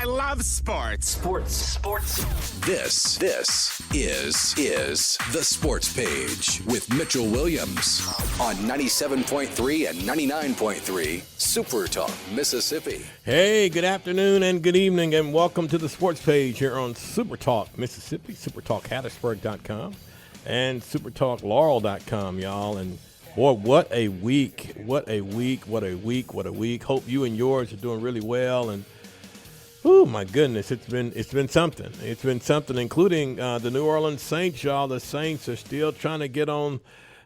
I love sports. Sports. This is the Sports Page with Mitchell Williams on 97.3 and 99.3 SuperTalk, Mississippi. Hey, good afternoon and good evening, and welcome to the Sports Page here on SuperTalk, Mississippi, SuperTalk Hattiesburg.com, and SuperTalk Laurel.com, y'all. And boy, what a week. Hope you and yours are doing really well. And oh my goodness, it's been something. It's been something, including the New Orleans Saints, y'all. The Saints are still trying to get on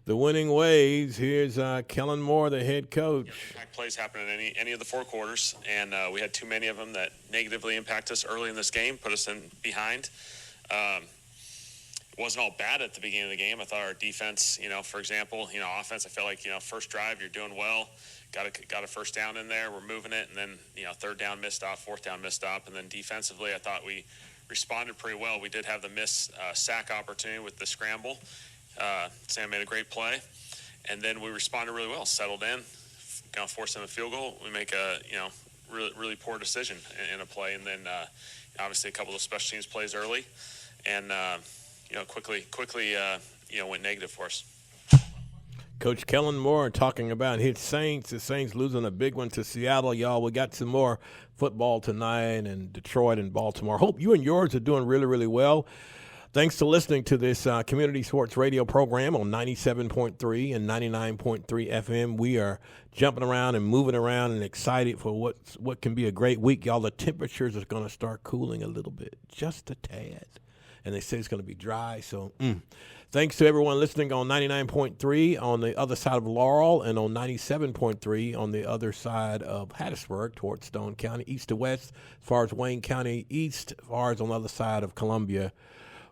the winning ways. Here's Kellen Moore, the head coach. Plays happen in any of the four quarters, and we had too many of them that negatively impact us early in this game, put us in behind. It wasn't all bad at the beginning of the game. I thought our defense, for example, offense, I felt like, first drive, you're doing well. Got a first down in there. We're moving it. And then, third down missed stop, fourth down missed stop. And then defensively, I thought we responded pretty well. We did have the missed sack opportunity with the scramble. Sam made a great play. And then we responded really well, settled in, forced them a field goal. We make a, really, really poor decision in a play. And then, obviously, a couple of special teams plays early. And, quickly, went negative for us. Coach Kellen Moore talking about his Saints. The Saints losing a big one to Seattle, y'all. We got some more football tonight in Detroit and Baltimore. Hope you and yours are doing really, really well. Thanks for listening to this community sports radio program on 97.3 and 99.3 FM. We are jumping around and moving around and excited for what can be a great week, y'all. The temperatures are going to start cooling a little bit, just a tad. And they say it's going to be dry. So thanks to everyone listening on 99.3 on the other side of Laurel and on 97.3 on the other side of Hattiesburg towards Stone County, east to west, as far as Wayne County, east, as far as on the other side of Columbia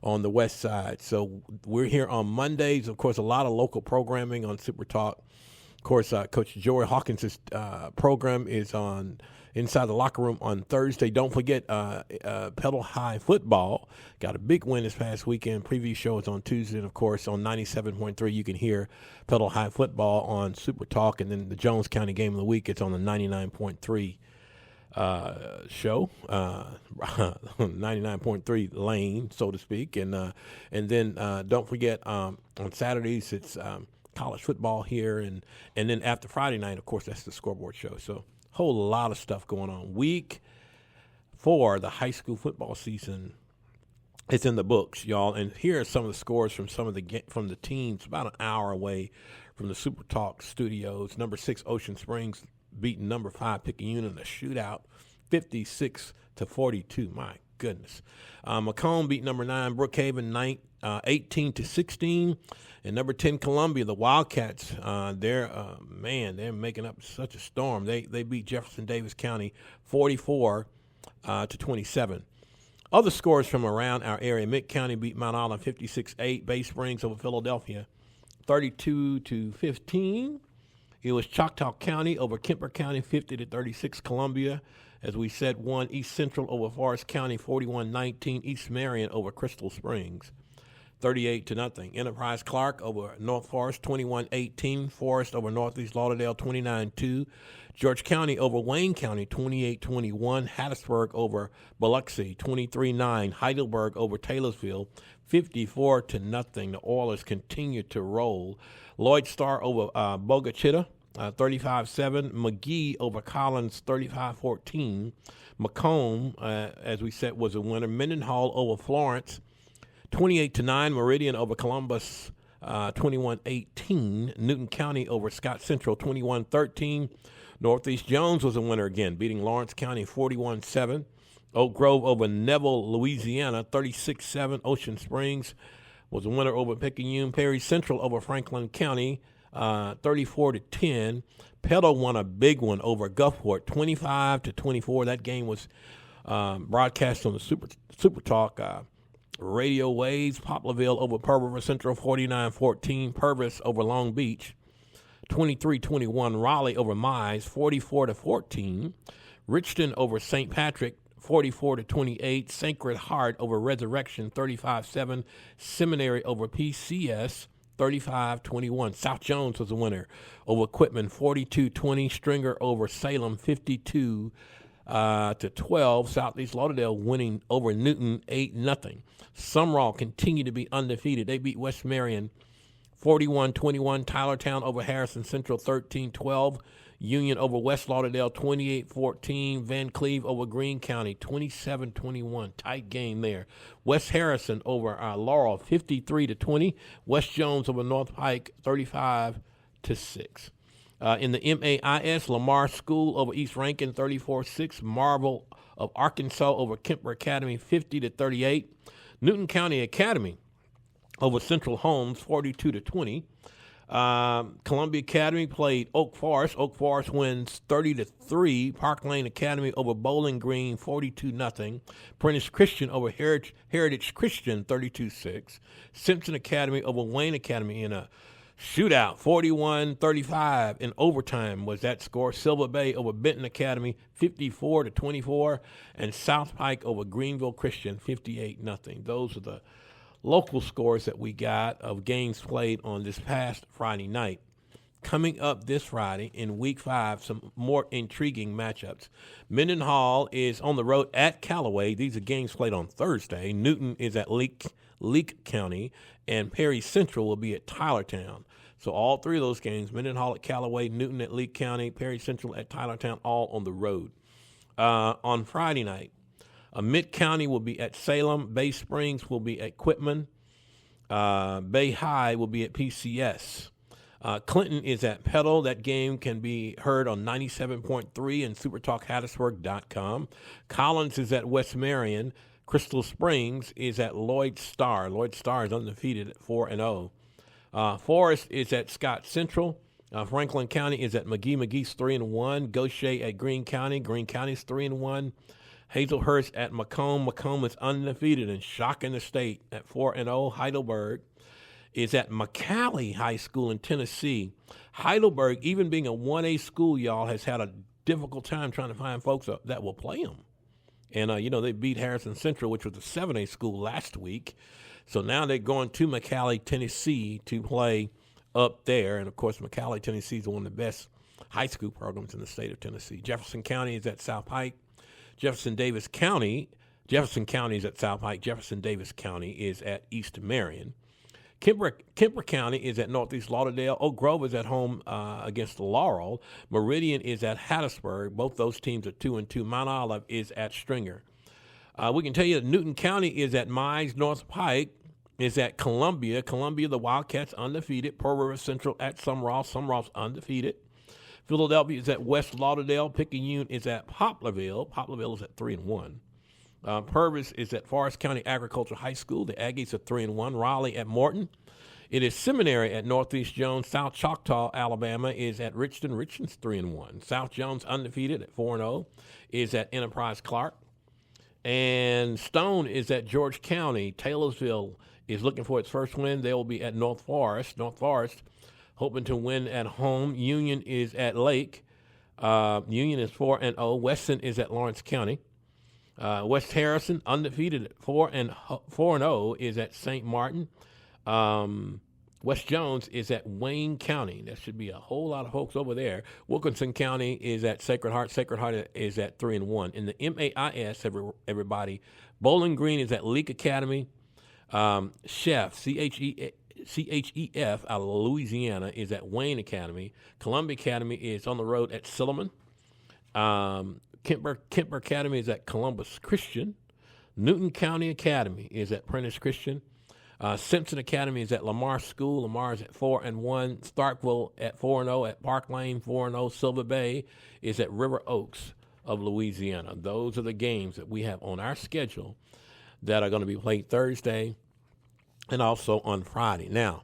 on the west side. So we're here on Mondays. Of course, a lot of local programming on Super Talk. Of course, Coach Joey Hawkins' program is on Inside the Locker Room on Thursday. Don't forget Pedal High Football. Got a big win this past weekend. Preview show is on Tuesday. And, of course, on 97.3, you can hear Pedal High Football on Super Talk. And then the Jones County Game of the Week, it's on the 99.3 show, 99.3 lane, so to speak. And then don't forget on Saturdays, it's college football here. And then after Friday night, of course, that's the scoreboard show. So whole lot of stuff going on. Week 4, the high school football season, it's in the books, y'all. And here are some of the scores from some of the teams about an hour away from the Super Talk studios. Number 6, Ocean Springs beating number 5, Picayune in a shootout, 56-42. My goodness. Macomb beat number 9, Brookhaven 18-16. And number 10, Columbia, the Wildcats, they're making up such a storm. They beat Jefferson Davis County 44-27. Other scores from around our area: Mick County beat Mount Island 56-8. Bay Springs over Philadelphia 32-15. It was Choctaw County over Kemper County 50-36. Columbia, as we said, won East Central over Forest County 41-19. East Marion over Crystal Springs 38-0. Enterprise Clark over North Forest 21-18. Forest over Northeast Lauderdale 29-2. George County over Wayne County 28-21. Hattiesburg over Biloxi 23-9. Heidelberg over Taylorsville 54-0. The Oilers continue to roll. Lloyd Star over Bogachita 35-7. McGee over Collins 35-14. Macomb, as we said, was a winner. Mendenhall over Florence 28-9. Meridian over Columbus 21-18. Newton County over Scott Central 21-13. Northeast Jones was a winner again, beating Lawrence County 41-7. Oak Grove over Neville, Louisiana 36-7. Ocean Springs was a winner over Picayune. Perry Central over Franklin County 34-10. Petal won a big one over Gulfport 25-24. That game was broadcast on the Super Talk radio waves. Poplarville over Pearl River Central 49-14. Purvis over Long Beach 23-21. Raleigh over Mize 44-14. Richton over St. Patrick 44-28. Sacred Heart over Resurrection 35-7. Seminary over PCS 35-21. South Jones was the winner over Quitman 42-20. Stringer over Salem 52 to 12. Southeast Lauderdale winning over Newton 8-0. Sumrall continue to be undefeated. They beat West Marion 41-21. Tylertown over Harrison Central 13-12. Union over West Lauderdale 28-14. Van Cleve over Greene County 27-21. Tight game there. West Harrison over Laurel 53-20. West Jones over North Pike 35-6. In the MAIS, Lamar School over East Rankin 34-6. Marvel of Arkansas over Kemper Academy 50-38. Newton County Academy over Central Holmes 42-20. Columbia Academy played Oak Forest. Oak Forest wins 30-3. Park Lane Academy over Bowling Green 42-0. Prentice Christian over Heritage Christian 32-6. Simpson Academy over Wayne Academy in a shootout 41-35 in overtime was that score. Silver Bay over Benton Academy 54-24. And South Pike over Greenville Christian 58-0. Those are the local scores that we got of games played on this past Friday night. Coming up this Friday in Week 5, some more intriguing matchups. Mendenhall is on the road at Callaway. These are games played on Thursday. Newton is at Leake County, and Perry Central will be at Tylertown. So all three of those games, Mendenhall at Callaway, Newton at Leake County, Perry Central at Tylertown, all on the road. On Friday night, Mid-County will be at Salem. Bay Springs will be at Quitman. Bay High will be at PCS. Clinton is at Petal. That game can be heard on 97.3 and SuperTalk Collins is at West Marion. Crystal Springs is at Lloyd Star. Lloyd Star is undefeated at 4-0. Forest is at Scott Central. Franklin County is at McGee. McGee's 3-1. Gaucher at Greene County. Greene County's 3-1. Hazelhurst at Macomb. Macomb is undefeated and shocking the state at 4-0. Heidelberg is at McCallie High School in Tennessee. Heidelberg, even being a 1A school, y'all, has had a difficult time trying to find folks that will play them. And, they beat Harrison Central, which was a 7A school last week. So now they're going to McCallie, Tennessee to play up there. And, of course, McCallie, Tennessee is one of the best high school programs in the state of Tennessee. Jefferson County is at South Pike. Jefferson County is at South Pike. Jefferson Davis County is at East Marion. Kemper County is at Northeast Lauderdale. Oak Grove is at home against Laurel. Meridian is at Hattiesburg. Both those teams are 2-2. Mount Olive is at Stringer. We can tell you that Newton County is at Mize. North Pike is at Columbia. Columbia, the Wildcats, undefeated. Pearl River Central at Sumrall. Sumrall's undefeated. Philadelphia is at West Lauderdale. Picayune is at Poplarville. Poplarville is at 3-1. Purvis is at Forest County Agricultural High School. The Aggies are 3-1. Raleigh at Morton. It is Seminary at Northeast Jones. South Choctaw, Alabama is at Richton. Richton's 3-1. South Jones undefeated at 4-0 is at Enterprise Clark. And Stone is at George County. Taylorsville is looking for its first win. They will be at North Forest. North Forest hoping to win at home. Union is at Lake. Union is 4-0. Weston is at Lawrence County. West Harrison, undefeated at 4-0, is at St. Martin. West Jones is at Wayne County. There should be a whole lot of folks over there. Wilkinson County is at Sacred Heart. Sacred Heart is at 3-1. In the MAIS, everybody, Bowling Green is at Leake Academy. Chef, CHEF out of Louisiana is at Wayne Academy. Columbia Academy is on the road at Silliman. Kemper Academy is at Columbus Christian. Newton County Academy is at Prentice Christian. Simpson Academy is at Lamar School. Lamar is at 4-1. Starkville at 4-0. At Park Lane 4-0. Silver Bay is at River Oaks of Louisiana. Those are the games that we have on our schedule that are going to be played Thursday and also on Friday. Now,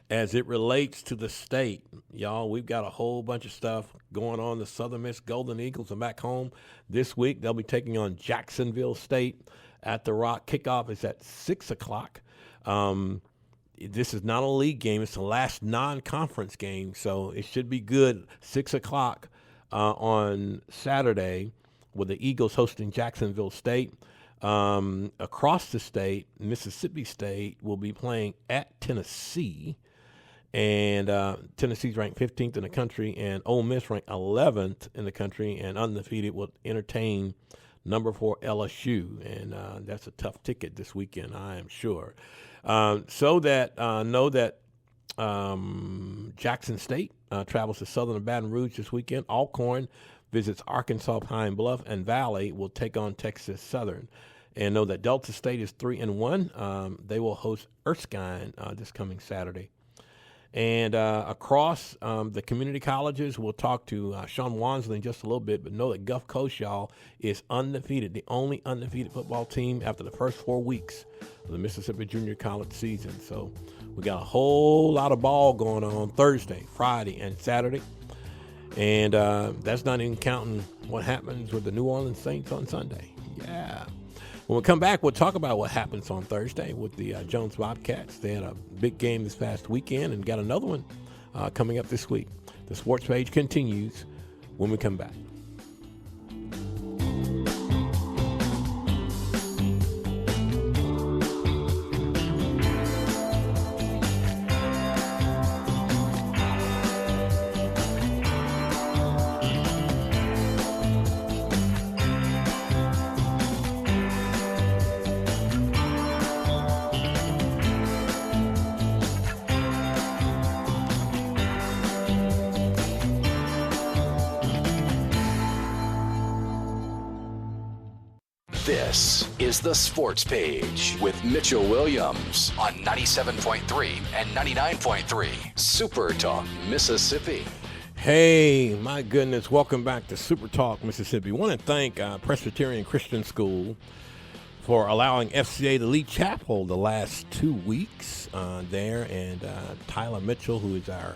as it relates to the state, y'all, we've got a whole bunch of stuff going on. The Southern Miss Golden Eagles are back home this week. They'll be taking on Jacksonville State at the Rock. Kickoff is at 6 o'clock. This is not a league game. It's the last non-conference game, so it should be good. 6 o'clock on Saturday with the Eagles hosting Jacksonville State. Across the state, Mississippi State will be playing at Tennessee. And Tennessee's ranked 15th in the country, and Ole Miss ranked 11th in the country, and undefeated will entertain number 4 LSU, and that's a tough ticket this weekend, I am sure. Know that Jackson State travels to Southern Baton Rouge this weekend. Alcorn visits Arkansas Pine Bluff, and Valley will take on Texas Southern. And know that Delta State is 3-1. They will host Erskine this coming Saturday. And across the community colleges, we'll talk to Sean Wansley in just a little bit, but know that Gulf Coast, y'all, is undefeated, the only undefeated football team after the first 4 weeks of the Mississippi Junior College season. So we got a whole lot of ball going on Thursday, Friday, and Saturday. And that's not even counting what happens with the New Orleans Saints on Sunday. Yeah. When we come back, we'll talk about what happens on Thursday with the Jones Bobcats. They had a big game this past weekend and got another one coming up this week. The sports page continues when we come back. This is the Sports Page with Mitchell Williams on 97.3 and 99.3 SuperTalk, Mississippi. Hey, my goodness, welcome back to SuperTalk, Mississippi. I want to thank Presbyterian Christian School for allowing FCA to lead chapel the last 2 weeks there, and Tyler Mitchell, who is our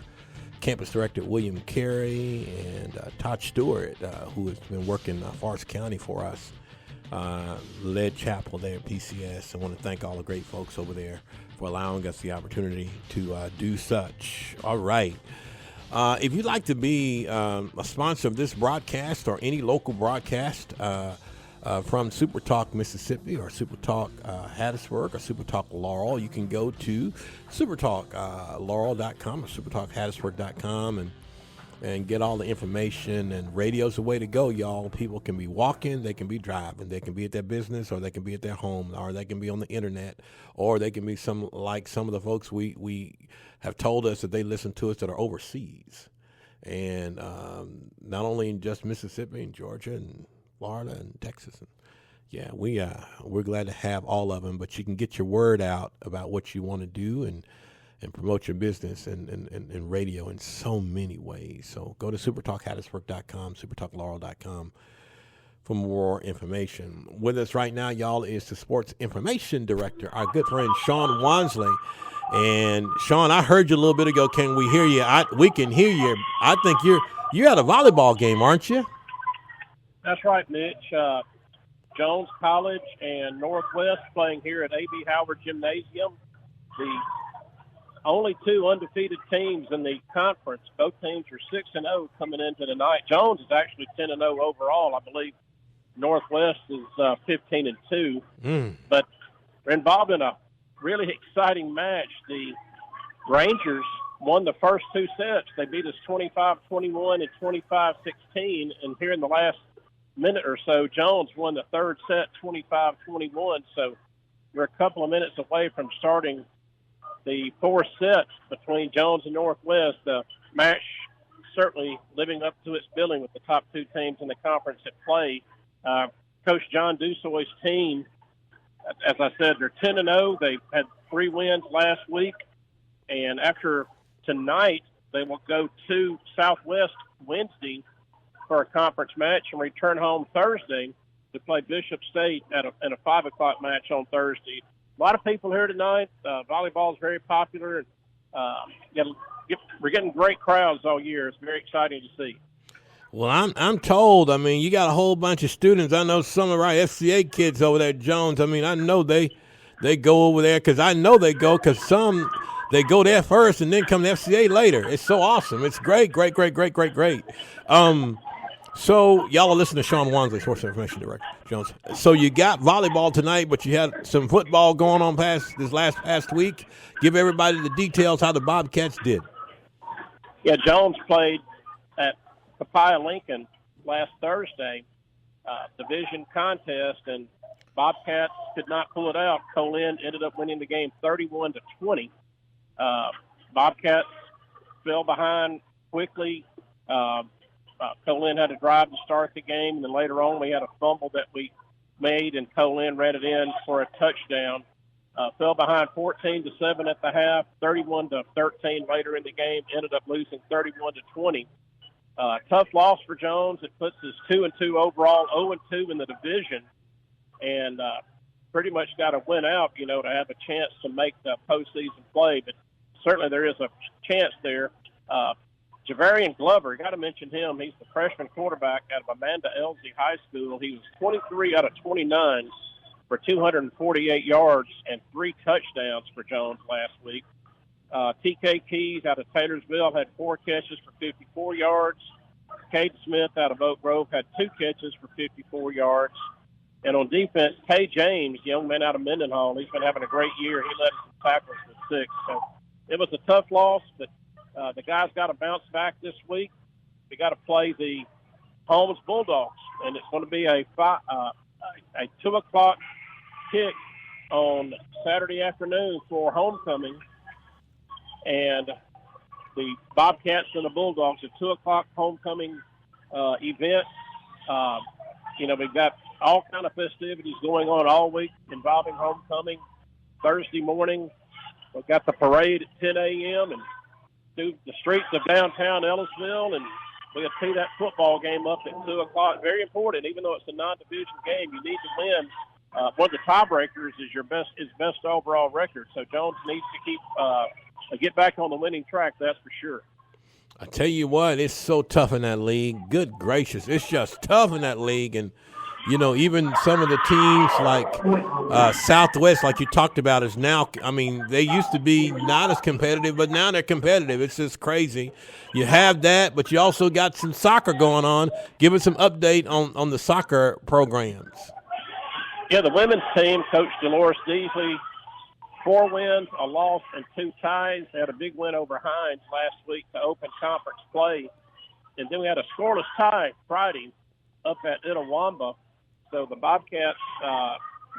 campus director, William Carey, and Todd Stewart, who has been working Forest County for us. Led chapel there at PCS. I want to thank all the great folks over there for allowing us the opportunity to do such. All right. If you'd like to be a sponsor of this broadcast or any local broadcast from SuperTalk Mississippi or SuperTalk Hattiesburg or SuperTalk Laurel, you can go to SuperTalk Laurel.com or SuperTalk and get all the information. And radio's the way to go, y'all. People can be walking, they can be driving, they can be at their business, or they can be at their home, or they can be on the internet, or they can be some of the folks we have told us that they listen to us that are overseas. And not only in just Mississippi and Georgia and Florida and Texas. And yeah, we're glad to have all of them, but you can get your word out about what you want to do and promote your business and radio in so many ways. So go to supertalkhattiesburg.com, supertalklaurel.com for more information. With us right now, y'all, is the sports information director, our good friend Sean Wansley. And Sean, I heard you a little bit ago. Can we hear you? We can hear you. I think you're at a volleyball game, aren't you? That's right, Mitch. Jones College and Northwest playing here at A.B. Howard Gymnasium. The only 2 undefeated teams in the conference. Both teams are 6-0 coming into tonight. Jones is actually 10-0 overall. I believe Northwest is 15-2. But we're involved in a really exciting match. The Rangers won the first 2 sets. They beat us 25-21 and 25-16. And here in the last minute or so, Jones won the third set 25-21. So we're a couple of minutes away from starting the 4th set between Jones and Northwest. The match certainly living up to its billing with the top 2 teams in the conference at play. Coach John Dusoy's team, as I said, they're 10-0. They've had 3 wins last week. And after tonight, they will go to Southwest Wednesday for a conference match and return home Thursday to play Bishop State in a 5 o'clock match on Thursday. A lot of people here tonight. Volleyball is very popular. We're getting great crowds all year. It's very exciting to see. Well, I'm told. I mean, you got a whole bunch of students. I know some of our FCA kids over there at Jones. I mean, I know they go over there because I know they go because some they go there first and then come to FCA later. It's so awesome. It's great. So y'all are listening to Sean Wansley, Sports Information Director, Jones. So you got volleyball tonight, but you had some football going on past week. Give everybody the details how the Bobcats did. Yeah, Jones played at Papaya Lincoln last Thursday, division contest, and Bobcats could not pull it out. Colin ended up winning the game 31-20. Bobcats fell behind quickly. Colin had to drive to start the game, and then later on we had a fumble that we made, and Colin ran it in for a touchdown. Fell behind 14-7 at the half, 31-13 later in the game, ended up losing 31-20. Tough loss for Jones. It puts us 2-2 overall, 0-2 in the division, and pretty much got to win out, to have a chance to make the postseason play. But certainly there is a chance there. Javarian Glover, got to mention him. He's the freshman quarterback out of Amanda Elsie High School. He was 23 out of 29 for 248 yards and 3 touchdowns for Jones last week. TK Keys out of Taylorsville had 4 catches for 54 yards. Cade Smith out of Oak Grove had 2 catches for 54 yards. And on defense, Kay James, young man out of Mendenhall, he's been having a great year. He led some tackles with 6. So it was a tough loss, but the guys got to bounce back this week. We got to play the Holmes Bulldogs, and it's going to be a 2 o'clock kick on Saturday afternoon for homecoming. And the Bobcats and the Bulldogs, a 2 o'clock homecoming event. We've got all kind of festivities going on all week involving homecoming. Thursday morning, we've got the parade at 10 a.m. and through the streets of downtown Ellisville, and we'll tee that football game up at 2 o'clock. Very important, even though it's a non-division game, you need to win. One of the tiebreakers is best overall record, so Jones needs to get back on the winning track, that's for sure. I tell you what, it's so tough in that league. Good gracious, it's just tough in that league, and even some of the teams like Southwest, like you talked about, is now, they used to be not as competitive, but now they're competitive. It's just crazy. You have that, but you also got some soccer going on. Give us some update on the soccer programs. Yeah, the women's team, Coach Dolores Deasley, 4 wins, a loss, and 2 ties. They had a big win over Hines last week to open conference play. And then we had a scoreless tie Friday up at Itawamba. So the Bobcats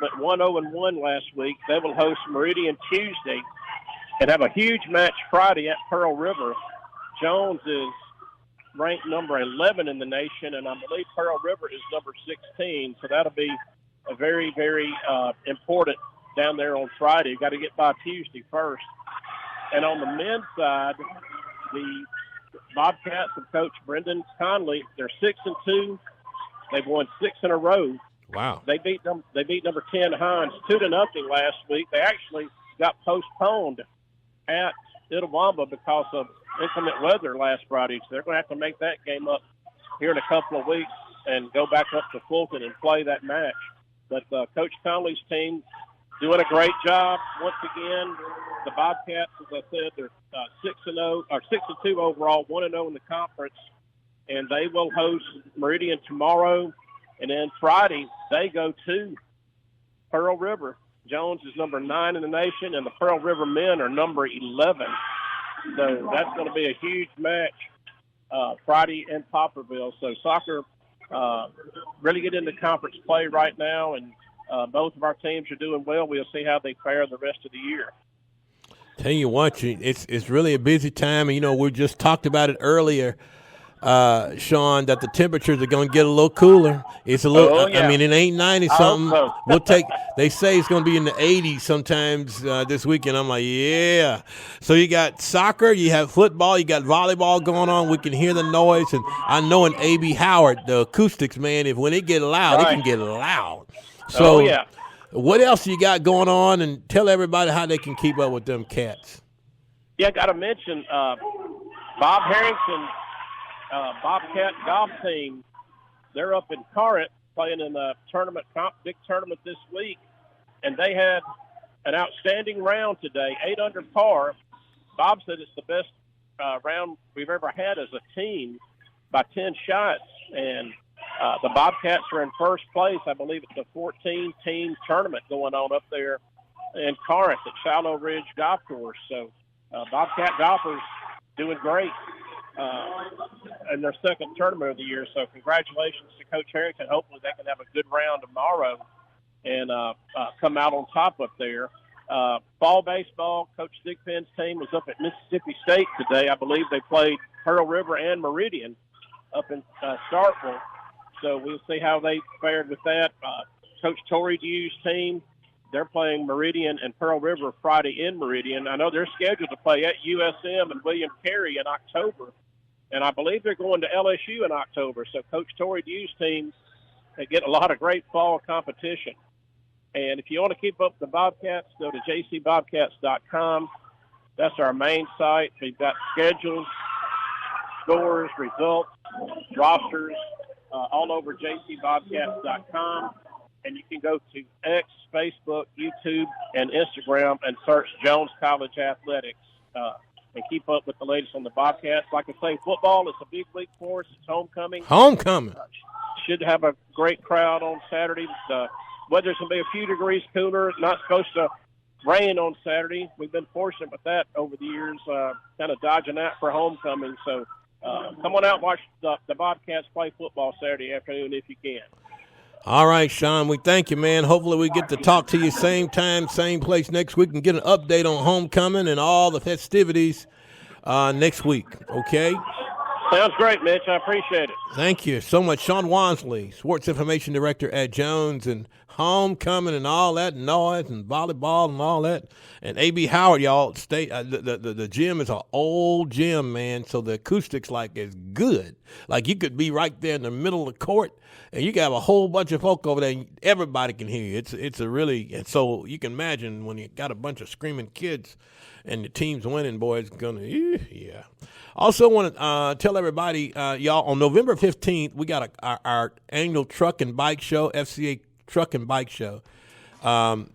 went 1-0-1 last week. They will host Meridian Tuesday and have a huge match Friday at Pearl River. Jones is ranked number 11 in the nation, and I believe Pearl River is number 16. So that'll be a very, very important down there on Friday. You've got to get by Tuesday first. And on the men's side, the Bobcats of Coach Brendan Conley, they're 6-2. They've won 6 in a row. Wow! They beat number 10 Hines 2-0 last week. They actually got postponed at Itawamba because of inclement weather last Friday. So they're going to have to make that game up here in a couple of weeks and go back up to Fulton and play that match. But Coach Conley's team doing a great job once again. The Bobcats, as I said, they're 6-0 or 6-2 overall, 1-0 in the conference. And they will host Meridian tomorrow. And then Friday, they go to Pearl River. Jones is number 9 in the nation, and the Pearl River men are number 11. So that's going to be a huge match Friday in Poplarville. So soccer really get into conference play right now, and both of our teams are doing well. We'll see how they fare the rest of the year. Tell you what, it's really a busy time, and we just talked about it earlier, Sean, that the temperatures are going to get a little cooler. It's a little. Oh, yeah. It ain't 90 something. So. They say it's going to be in the 80s sometimes this weekend. I'm like, yeah. So you got soccer, you have football, you got volleyball going on. We can hear the noise, and I know in A.B. Howard, the acoustics, man, when it get loud, It can get loud. So, yeah. What else you got going on? And tell everybody how they can keep up with them cats. Yeah, I got to mention Bob Harrington. Bobcat golf team, they're up in Corinth playing in a big tournament this week, and they had an outstanding round today, 8 under par. Bob said it's the best round we've ever had as a team. by 10 shots, and the Bobcats are in first place. I believe it's a 14-team tournament going on up there in Corinth at Shallow Ridge Golf Course. So Bobcat golfers doing great in their second tournament of the year. So congratulations to Coach Harrington. Hopefully they can have a good round tomorrow and come out on top up there. Fall baseball, Coach Thigpen's team was up at Mississippi State today. I believe they played Pearl River and Meridian up in Starkville. So we'll see how they fared with that. Coach Torrey Dew's team, they're playing Meridian and Pearl River Friday in Meridian. I know they're scheduled to play at USM and William Carey in October, and I believe they're going to LSU in October. So Coach Torrey Dew's team, they get a lot of great fall competition. And if you want to keep up with the Bobcats, go to jcbobcats.com. That's our main site. We've got schedules, scores, results, rosters, all over jcbobcats.com. And you can go to X, Facebook, YouTube, and Instagram and search Jones College Athletics and keep up with the latest on the Bobcats. Like I say, football is a big week for us. It's homecoming. Should have a great crowd on Saturday. The weather's going to be a few degrees cooler. Not supposed to rain on Saturday. We've been fortunate with that over the years, kind of dodging that for homecoming. So come on out and watch the Bobcats play football Saturday afternoon if you can. All right, Sean, we thank you, man. Hopefully we get to talk to you same time, same place next week and get an update on homecoming and all the festivities next week, okay? Sounds great, Mitch. I appreciate it. Thank you so much. Sean Wansley, Sports Information Director at Jones, and homecoming and all that noise and volleyball and all that. And A.B. Howard, y'all, the gym is an old gym, man, so the acoustics is good. Like you could be right there in the middle of the court, and you got a whole bunch of folk over there, and everybody can hear you. It's a really, and so you can imagine when you got a bunch of screaming kids and the team's winning, boy, it's going to, yeah. Also want to tell everybody, y'all, on November 15th, we got our annual truck and bike show, FCA Truck and Bike Show.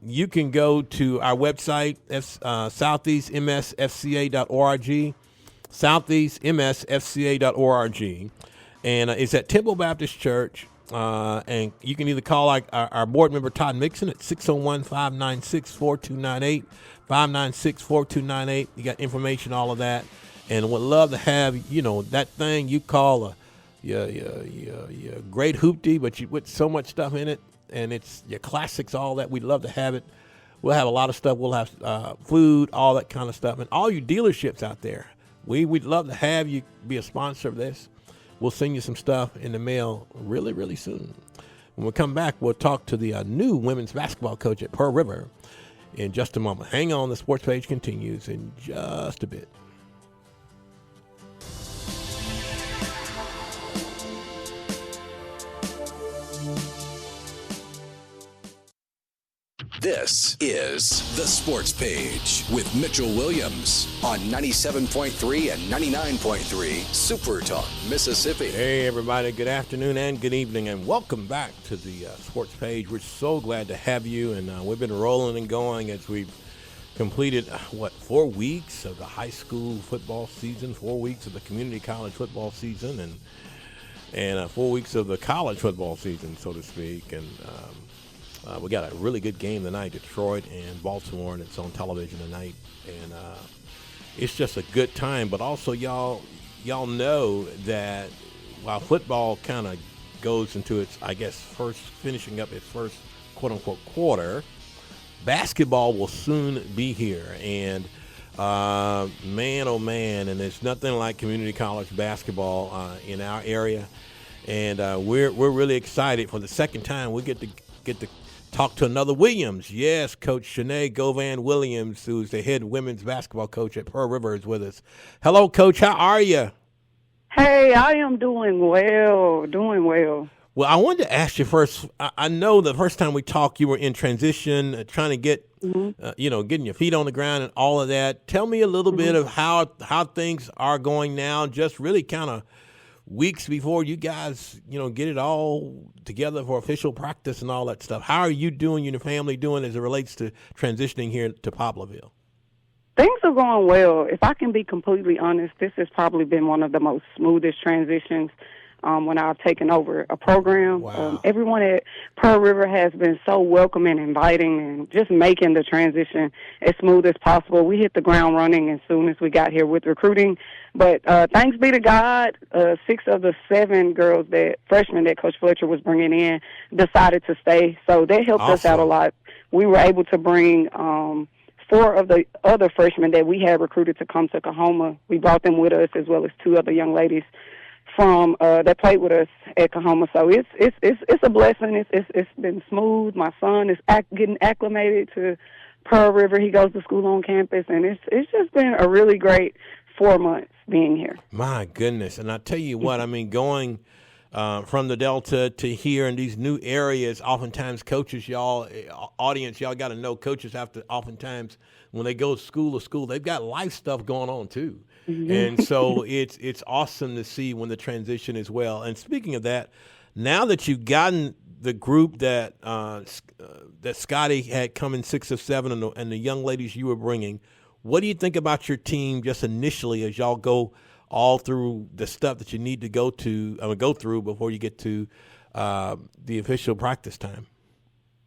You can go to our website, southeastmsfca.org, southeastmsfca.org, and it's at Temple Baptist Church. And you can either call our board member, Todd Mixon, at 601-596-4298, 596-4298. You got information, all of that. And would love to have, that thing you call your great hoopty, but you with so much stuff in it, and it's your classics, all that. We'd love to have it. We'll have a lot of stuff. We'll have food, all that kind of stuff. And all you dealerships out there, we'd love to have you be a sponsor of this. We'll send you some stuff in the mail really, really soon. When we come back, we'll talk to the new women's basketball coach at Pearl River in just a moment. Hang on. The sports page continues in just a bit. This is The Sports Page with Mitchell Williams on 97.3 and 99.3 SuperTalk, Mississippi. Hey, everybody. Good afternoon and good evening, and welcome back to the Sports Page. We're so glad to have you, and we've been rolling and going as we've completed, 4 weeks of the high school football season, 4 weeks of the community college football season, and 4 weeks of the college football season, so to speak, and we got a really good game tonight, Detroit and Baltimore, and it's on television tonight. And it's just a good time. But also, y'all know that while football kind of goes into its, finishing up its first quote-unquote quarter, basketball will soon be here. And man, oh man, and there's nothing like community college basketball in our area. And we're really excited. For the second time, we get to talk to another Williams. Yes, Coach Shanae Govan Williams, who's the head women's basketball coach at Pearl River, is with us. Hello, Coach. How are you? Hey, I am doing well. Well, I wanted to ask you first. I know the first time we talked, you were in transition, trying to get, getting your feet on the ground and all of that. Tell me a little bit of how things are going now, just really kind of weeks before you guys, get it all together for official practice and all that stuff. How are you doing, your family doing as it relates to transitioning here to Poplarville? Things are going well. If I can be completely honest, this has probably been one of the most smoothest transitions when I've taken over a program. Wow. Everyone at Pearl River has been so welcoming, inviting, and just making the transition as smooth as possible. We hit the ground running as soon as we got here with recruiting. But thanks be to God, 6 of the 7 freshmen that Coach Fletcher was bringing in decided to stay. So that helped us out a lot. We were able to bring 4 of the other freshmen that we had recruited to come to Kahoma. We brought them with us, as well as 2 other young ladies from that played with us at Kahoma. So it's a blessing. It's been smooth. My son is getting acclimated to Pearl River. He goes to school on campus, and it's just been a really great 4 months being here. My goodness. And I tell you what, I mean, going from the Delta to here in these new areas, oftentimes coaches, audience, y'all got to know coaches have to, oftentimes when they go to school, they've got life stuff going on too. Mm-hmm. And so it's awesome to see when the transition is well. And speaking of that, now that you've gotten the group that Scotty had come in 6 of 7 and the young ladies you were bringing, what do you think about your team just initially as y'all go all through the stuff that you need to go through before you get to the official practice time?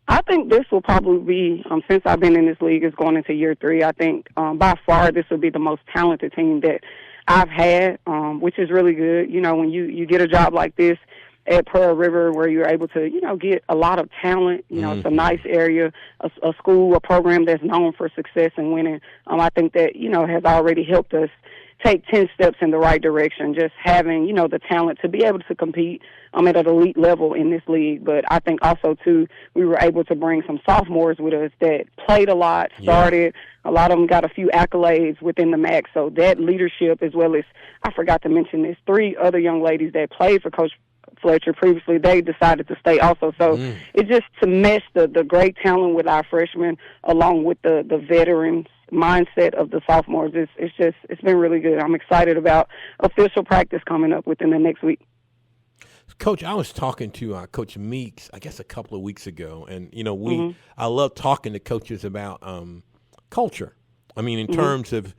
I think this will probably be, since I've been in this league, it's going into year 3, I think by far this will be the most talented team that I've had, which is really good. You know, when you get a job like this at Pearl River where you're able to, get a lot of talent, it's a nice area, a school, a program that's known for success and winning. I think that, has already helped us take 10 steps in the right direction, just having, the talent to be able to compete at an elite level in this league. But I think also, too, we were able to bring some sophomores with us that played a lot, started. Yeah. A lot of them got a few accolades within the MAC. So that leadership, as well as, I forgot to mention this, 3 other young ladies that played for Coach Fletcher previously, they decided to stay also. So it's just to mesh the great talent with our freshmen along with the veterans mindset of the sophomores. It's been really good. I'm excited about official practice coming up within the next week. Coach, I was talking to Coach Meeks, I guess a couple of weeks ago, and I love talking to coaches about culture. I mean, in terms of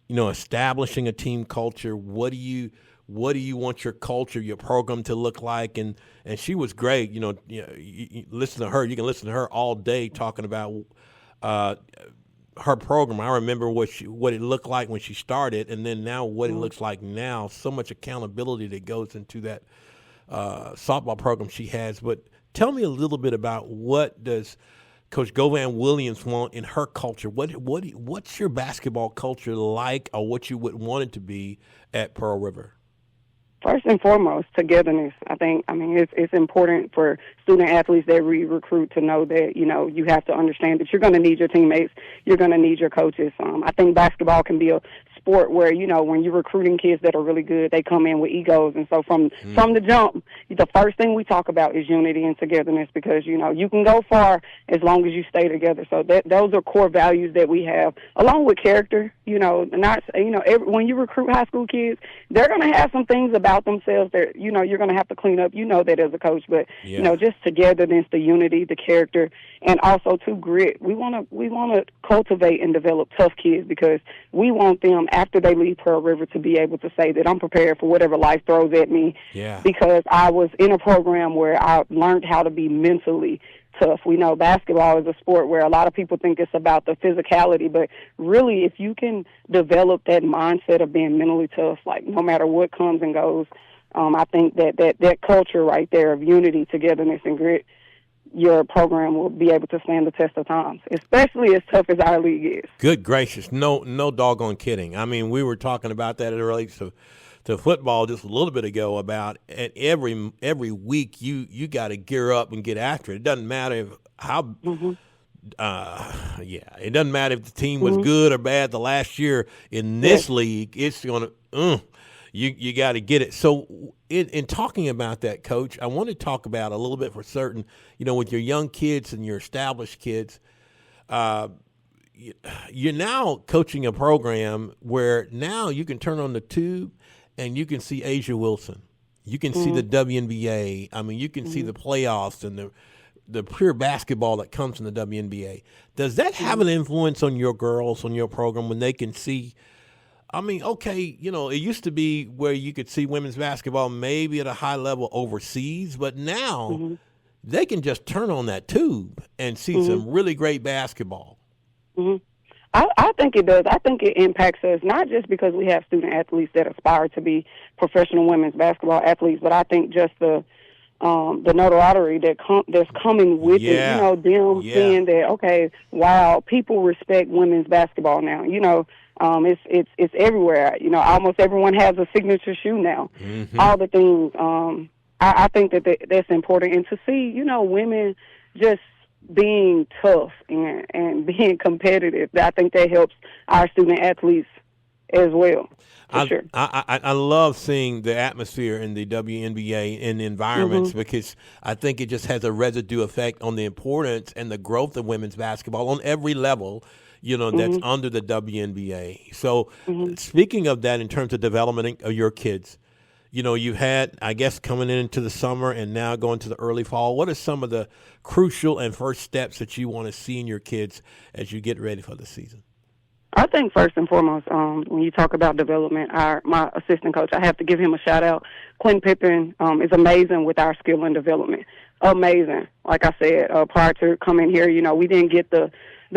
establishing a team culture, what do you want your culture, your program to look like? And she was great. You listen to her. You can listen to her all day talking about her program. I remember what it looked like when she started, and then now what it looks like now. So much accountability that goes into that softball program she has. But tell me a little bit about what does Coach Govan Williams want in her culture? What's your basketball culture like, or what you would want it to be at Pearl River? First and foremost, togetherness. It's important for student athletes that we recruit to know that, you have to understand that you're going to need your teammates, you're going to need your coaches. I think basketball can be a sport where, when you're recruiting kids that are really good, they come in with egos. And so from the jump, the first thing we talk about is unity and togetherness, because, you can go far as long as you stay together. So those are core values that we have, along with character. When you recruit high school kids, they're going to have some things about themselves that, you're going to have to clean up. You know that as a coach, but, just togetherness, the unity, the character, and also to grit. We want to cultivate and develop tough kids, because we want them, after they leave Pearl River, to be able to say that I'm prepared for whatever life throws at me, because I was in a program where I learned how to be mentally tough. We know basketball is a sport where a lot of people think it's about the physicality, but really, if you can develop that mindset of being mentally tough, like no matter what comes and goes, I think that culture right there of unity, togetherness, and grit, your program will be able to stand the test of times, especially as tough as our league is. Good gracious, no doggone kidding. I mean, we were talking about that in relation to football just a little bit ago about at every week you got to gear up and get after it. It doesn't matter how it doesn't matter if the team was good or bad the last year. In this league, it's going to you got to get it. So in talking about that, Coach, I want to talk about a little bit for certain, with your young kids and your established kids, you're now coaching a program where now you can turn on the tube and you can see Asia Wilson. You can see the WNBA. I mean, you can see the playoffs and the pure basketball that comes from the WNBA. Does that have an influence on your girls, on your program, when they can see? I mean, okay, you know, it used to be where you could see women's basketball maybe at a high level overseas, but now they can just turn on that tube and see some really great basketball. I think it does. I think it impacts us, not just because we have student athletes that aspire to be professional women's basketball athletes, but I think just the notoriety that's coming with it, you know, them seeing that, okay, wow, people respect women's basketball now. You know, it's everywhere. You know, almost everyone has a signature shoe now. All the things. I think that's important, and to see, you know, women just being tough and being competitive. I think that helps our student athletes as well. Sure. I love seeing the atmosphere in the WNBA in the environments because I think it just has a residue effect on the importance and the growth of women's basketball on every level, you know, that's under the WNBA. So speaking of that in terms of development of your kids, you know, you've had, I guess, coming into the summer and now going to the early fall. What are some of the crucial and first steps that you want to see in your kids as you get ready for the season? I think first and foremost, when you talk about development, my assistant coach, I have to give him a shout out. Quentin Pippen is amazing with our skill and development. Amazing. Like I said, prior to coming here, you know, we didn't get the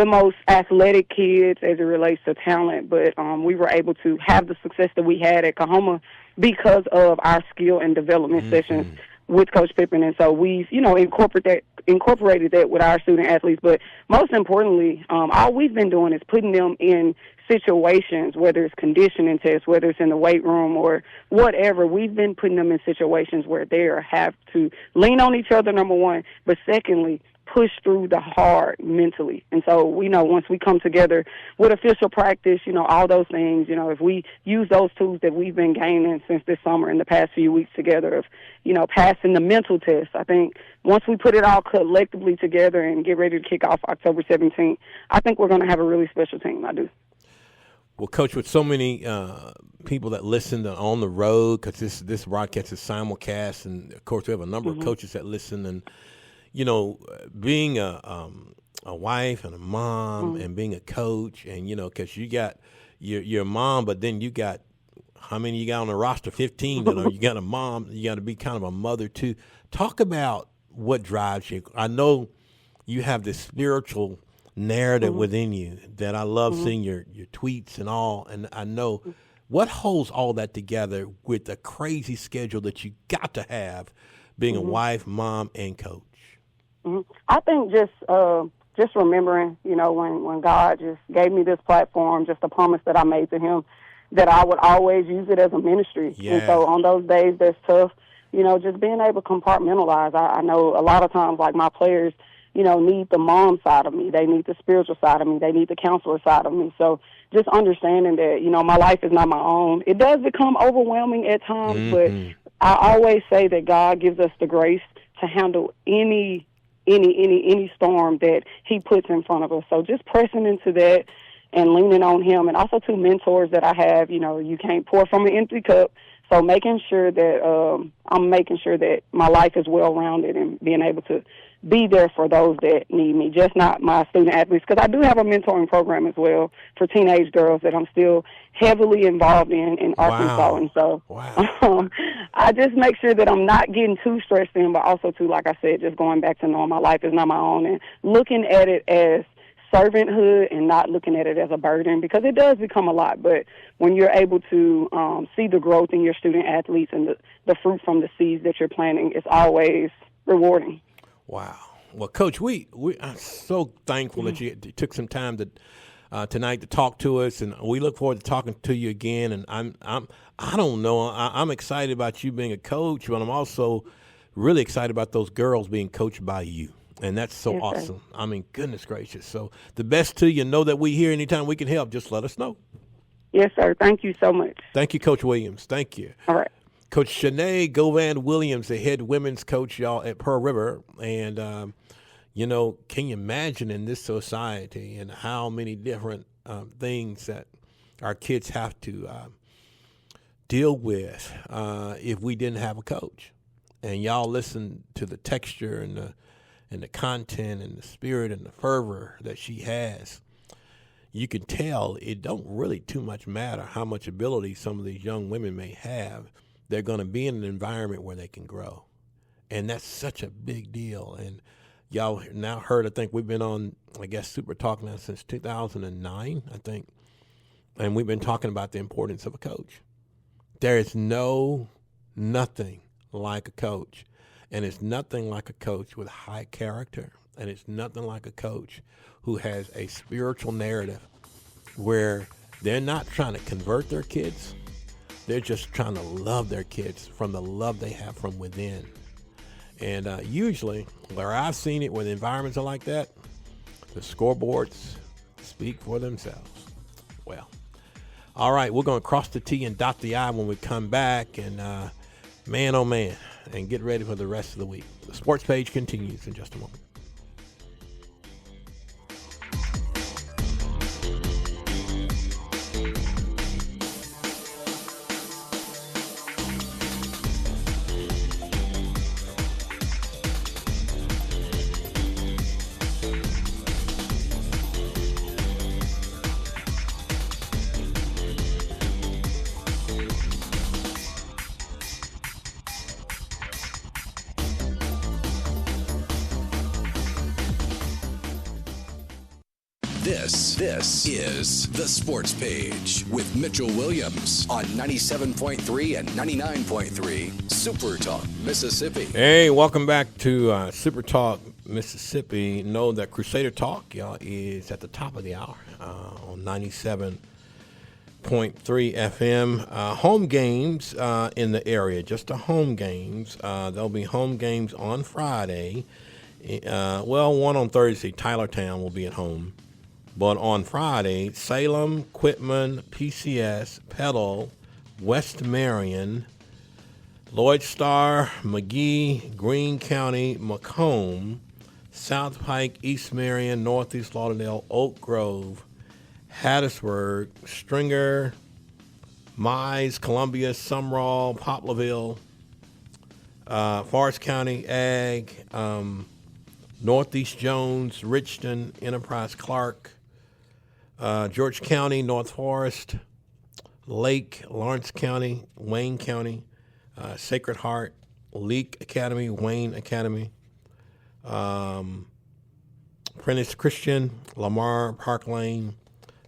most athletic kids as it relates to talent, but we were able to have the success that we had at Kahoma because of our skill and development sessions with Coach Pippen. And so we've, you know, incorporated that with our student athletes. But most importantly, all we've been doing is putting them in situations, whether it's conditioning tests, whether it's in the weight room or whatever. We've been putting them in situations where they have to lean on each other, number one, but secondly, push through the hard mentally. And so we know once we come together with official practice, you know, all those things, you know, if we use those tools that we've been gaining since this summer in the past few weeks together of, you know, passing the mental test, I think once we put it all collectively together and get ready to kick off October 17th, I think we're going to have a really special team. I do. Well, Coach, with so many people that listen on the road, because this broadcast is simulcast, and, of course, we have a number of coaches that listen, and you know, being a wife and a mom and being a coach, and, you know, because you got your mom, but then you got, how many you got on the roster? 15. You know, you got a mom, you got to be kind of a mother too. Talk about what drives you. I know you have this spiritual narrative within you that I love seeing your tweets and all, and I know what holds all that together with the crazy schedule that you got to have being a wife, mom, and coach. I think just remembering, you know, when God just gave me this platform, just a promise that I made to him that I would always use it as a ministry. Yeah. And so on those days that's tough, you know, just being able to compartmentalize. I know a lot of times, like, my players, you know, need the mom side of me. They need the spiritual side of me. They need the counselor side of me. So just understanding that, you know, my life is not my own. It does become overwhelming at times, but I always say that God gives us the grace to handle any storm that he puts in front of us. So just pressing into that and leaning on him, and also two mentors that I have. You know, you can't pour from an empty cup. So making sure that I'm making sure that my life is well-rounded and being able to be there for those that need me, just not my student athletes, because I do have a mentoring program as well for teenage girls that I'm still heavily involved in Arkansas. And so I just make sure that I'm not getting too stressed in, but also too, like I said, just going back to knowing my life is not my own and looking at it as servanthood and not looking at it as a burden, because it does become a lot. But when you're able to see the growth in your student athletes and the fruit from the seeds that you're planting, it's always rewarding. Wow. Well, Coach, we are so thankful that you took some time tonight to talk to us, and we look forward to talking to you again. And I don't know, I'm excited about you being a coach, but I'm also really excited about those girls being coached by you. And that's so awesome. I mean, goodness gracious. So the best to you. Know that we here anytime we can help. Just let us know. Yes, sir. Thank you so much. Thank you, Coach Williams. Thank you. All right. Coach Shanae Govan Williams, the head women's coach, y'all, at Pearl River. And, you know, can you imagine in this society and how many different things that our kids have to deal with if we didn't have a coach? And y'all listen to the texture and the content and the spirit and the fervor that she has, you can tell it don't really too much matter how much ability some of these young women may have. They're going to be in an environment where they can grow. And that's such a big deal. And y'all now heard, I think we've been on, I guess, SuperTalk now since 2009, I think. And we've been talking about the importance of a coach. There is nothing like a coach. And it's nothing like a coach with high character. And it's nothing like a coach who has a spiritual narrative where they're not trying to convert their kids. They're just trying to love their kids from the love they have from within. And usually, where I've seen it, where the environments are like that, the scoreboards speak for themselves. Well, all right, we're going to cross the T and dot the I when we come back. And man, oh man, and get ready for the rest of the week. The sports page continues in just a moment. This is the Sports Page with Mitchell Williams on 97.3 and 99.3 Super Talk, Mississippi. Hey, welcome back to Super Talk, Mississippi. Know that Crusader Talk, y'all, is at the top of the hour on 97.3 FM. Home games in the area, just the home games. There'll be home games on Friday. One on Thursday. Tylertown will be at home. But on Friday, Salem, Quitman, PCS, Petal, West Marion, Lloyd Star, McGee, Greene County, Macomb, South Pike, East Marion, Northeast Lauderdale, Oak Grove, Hattiesburg, Stringer, Mize, Columbia, Sumrall, Poplarville, Forest County, Ag, Northeast Jones, Richton, Enterprise, Clark, George County, North Forest, Lake, Lawrence County, Wayne County, Sacred Heart, Leake Academy, Wayne Academy, Prentice Christian, Lamar, Park Lane,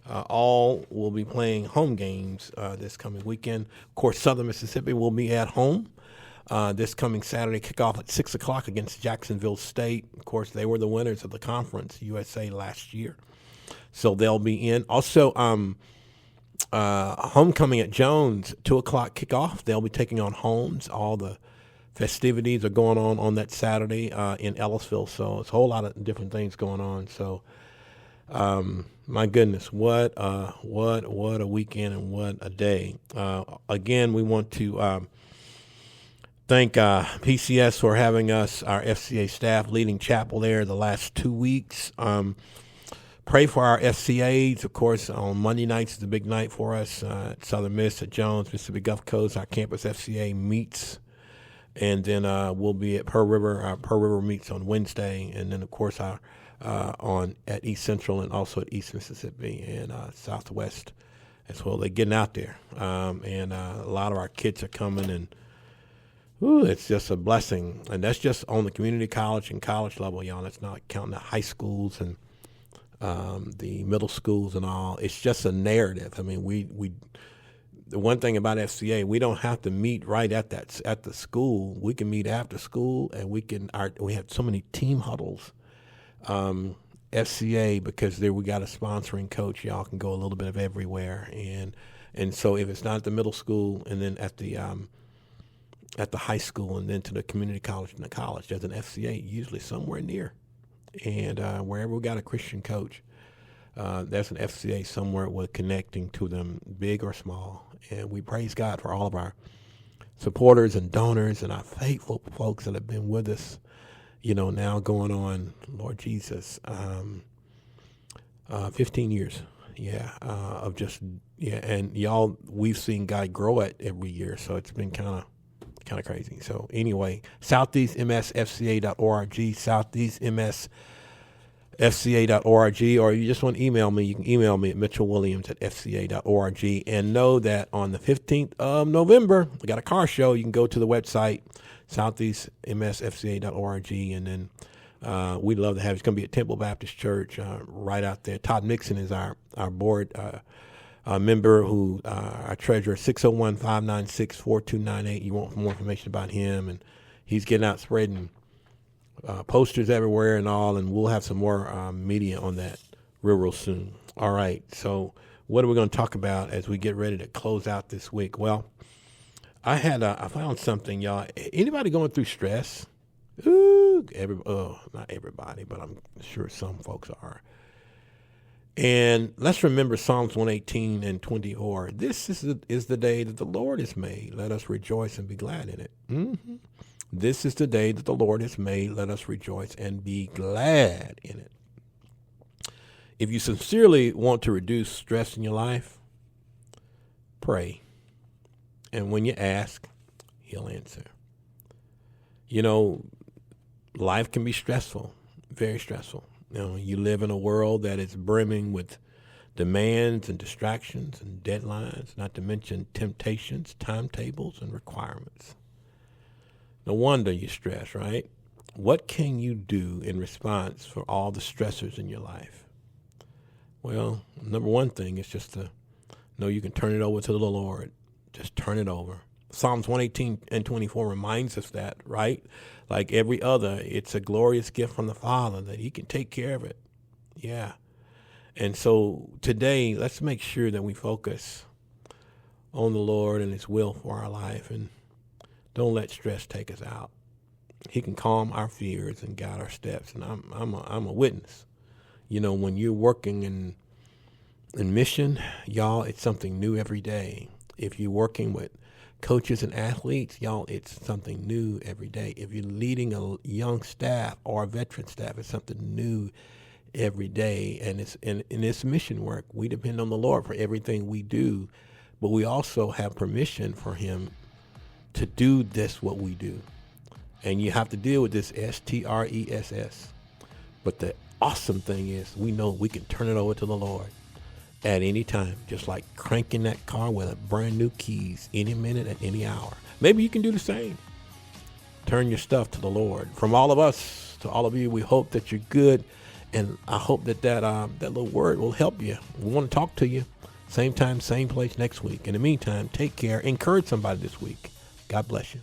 all will be playing home games this coming weekend. Of course, Southern Mississippi will be at home this coming Saturday, kickoff at 6 o'clock against Jacksonville State. Of course, they were the winners of the Conference USA last year. So they'll be in. Also, homecoming at Jones, 2 o'clock kickoff. They'll be taking on Holmes. All the festivities are going on that Saturday in Ellisville. So it's a whole lot of different things going on. So, my goodness, what a weekend and what a day. Again, we want to thank PCS for having us, our FCA staff, leading chapel there the last 2 weeks. Pray for our FCAs. Of course, on Monday nights is a big night for us at Southern Miss, at Jones, Mississippi Gulf Coast. Our campus FCA meets, and then we'll be at Pearl River. Our Pearl River meets on Wednesday, and then, of course, our at East Central and also at East Mississippi and Southwest as well. They're getting out there, and a lot of our kids are coming, and it's just a blessing. And that's just on the community college and college level, y'all. That's not counting the high schools and the middle schools and all. It's just a narrative. I mean, we the one thing about FCA, we don't have to meet right at the school. We can meet after school, and we have so many team huddles. FCA, because there we got a sponsoring coach. Y'all can go a little bit of everywhere, and so if it's not at the middle school, and then at the high school, and then to the community college and the college, there's an FCA usually somewhere near. And wherever we got a Christian coach, there's an FCA somewhere with connecting to them, big or small. And we praise God for all of our supporters and donors and our faithful folks that have been with us, now going on, Lord Jesus, 15 years, of just, and y'all, we've seen God grow it every year. So it's been kind of Kind of crazy. So anyway, southeastmsfca.org, southeastmsfca.org, or you just want to email me, you can email me at mitchellwilliams@fca.org. And know that on the 15th of November, we got a car show. You can go to the website, southeastmsfca.org, and then we'd love to have you. It's going to be at Temple Baptist Church right out there. Todd Mixon is our board member, who our treasurer, 601-596-4298. You want more information about him, and he's getting out spreading posters everywhere and all, and we'll have some more media on that real soon. All right, so what are we going to talk about as we get ready to close out this week? Well, I found something, y'all. Anybody going through stress? Ooh, not everybody, but I'm sure some folks are. And let's remember Psalms 118:24. This is the day that the Lord has made. Let us rejoice and be glad in it. Mm-hmm. This is the day that the Lord has made. Let us rejoice and be glad in it. If you sincerely want to reduce stress in your life, pray. And when you ask, he'll answer. You know, life can be stressful, very stressful. You know, you live in a world that is brimming with demands and distractions and deadlines, not to mention temptations, timetables, and requirements. No wonder you stress, right? What can you do in response for all the stressors in your life? Well, number one thing is just to know you can turn it over to the Lord. Just turn it over. Psalms 118:24 reminds us that, right? Like every other, it's a glorious gift from the Father that he can take care of it. Yeah. And so today, let's make sure that we focus on the Lord and his will for our life, and don't let stress take us out. He can calm our fears and guide our steps. And I'm a witness. You know, when you're working in mission, y'all, it's something new every day. If you're working with coaches and athletes, y'all, it's something new every day. If you're leading a young staff or a veteran staff, it's something new every day. And it's in this mission work, we depend on the Lord for everything we do, but we also have permission for him to do what we do. And you have to deal with this stress. But the awesome thing is we know we can turn it over to the Lord at any time, just like cranking that car with a brand new keys any minute at any hour. Maybe you can do the same. Turn your stuff to the Lord. From all of us to all of you, we hope that you're good, and I hope that little word will help you. We want to talk to you. Same time, same place next week. In the meantime, take care. Encourage somebody this week. God bless you.